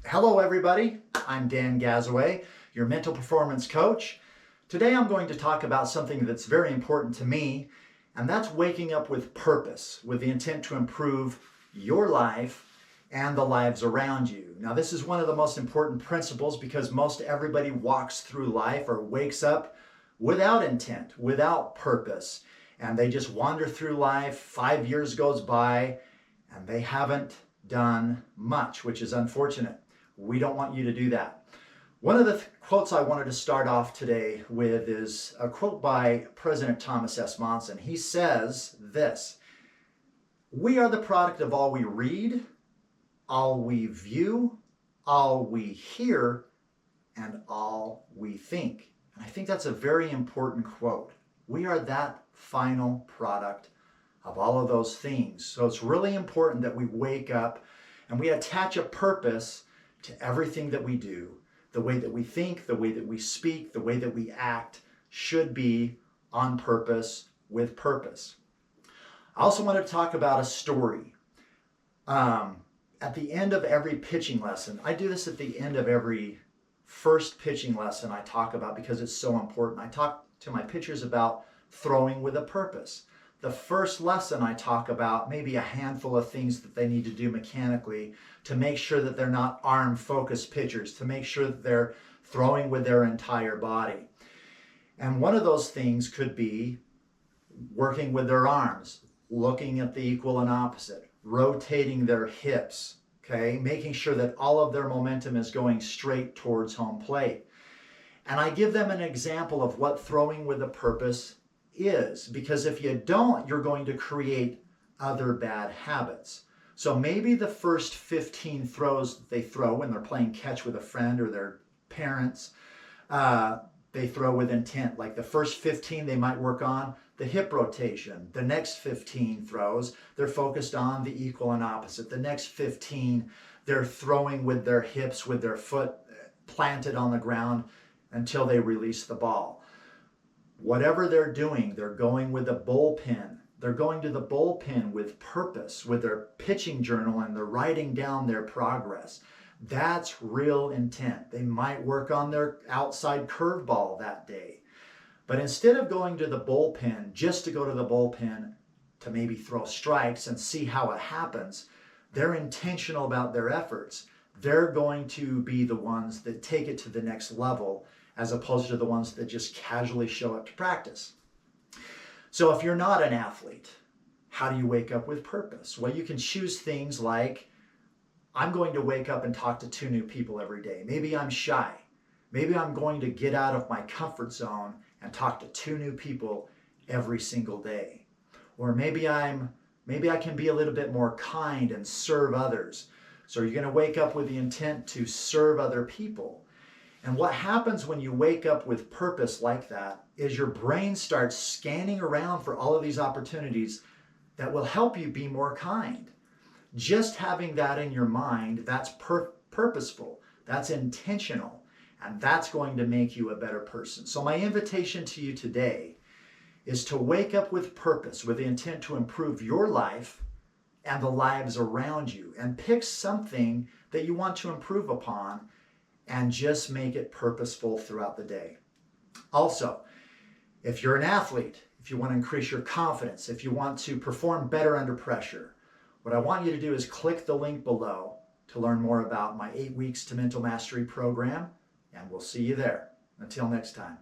Hello everybody, I'm Dan Gazaway, your mental performance coach. Today I'm going to talk about something that's very important to me, and that's waking up with purpose, with the intent to improve your life and the lives around you. Now this is one of the most important principles because most everybody walks through life or wakes up without intent, without purpose, and they just wander through life. 5 years goes by and they haven't done much, which is unfortunate. We don't want you to do that. One of the quotes I wanted to start off today with is a quote by President Thomas S. Monson. He says this: "We are the product of all we read, all we view, all we hear, and all we think." And I think that's a very important quote. We are that final product of all of those things. So it's really important that we wake up and we attach a purpose to everything that we do. The way that we think, the way that we speak, the way that we act should be on purpose, with purpose. I also want to talk about a story. At the end of every pitching lesson, I do this at the end of every first pitching lesson I talk about because it's so important. I talk to my pitchers about throwing with a purpose. The first lesson I talk about maybe a handful of things that they need to do mechanically to make sure that they're not arm-focused pitchers, to make sure that they're throwing with their entire body. And one of those things could be working with their arms, looking at the equal and opposite, rotating their hips, okay, making sure that all of their momentum is going straight towards home plate. And I give them an example of what throwing with a purpose is, because if you don't, you're going to create other bad habits. So maybe the first 15 throws that they throw when they're playing catch with a friend or their parents, they throw with intent. Like the first 15, they might work on the hip rotation. The next 15 throws, they're focused on the equal and opposite. The next 15, they're throwing with their hips, with their foot planted on the ground until they release the ball. Whatever they're doing, they're going with a bullpen. They're going to the bullpen with purpose, with their pitching journal, and they're writing down their progress. That's real intent. They might work on their outside curveball that day. But instead of going to the bullpen just to go to the bullpen to maybe throw strikes and see how it happens, they're intentional about their efforts. They're going to be the ones that take it to the next level, as opposed to the ones that just casually show up to practice. So if you're not an athlete, how do you wake up with purpose? Well, you can choose things like, I'm going to wake up and talk to 2 new people every day. Maybe I'm shy. Maybe I'm going to get out of my comfort zone and talk to 2 new people every single day. Or maybe I can be a little bit more kind and serve others. So you're going to wake up with the intent to serve other people. And what happens when you wake up with purpose like that is your brain starts scanning around for all of these opportunities that will help you be more kind. Just having that in your mind, that's purposeful, that's intentional, and that's going to make you a better person. So my invitation to you today is to wake up with purpose, with the intent to improve your life and the lives around you, and pick something that you want to improve upon and just make it purposeful throughout the day. Also, if you're an athlete, if you want to increase your confidence, if you want to perform better under pressure, what I want you to do is click the link below to learn more about my 8 Weeks to Mental Mastery program, and we'll see you there. Until next time.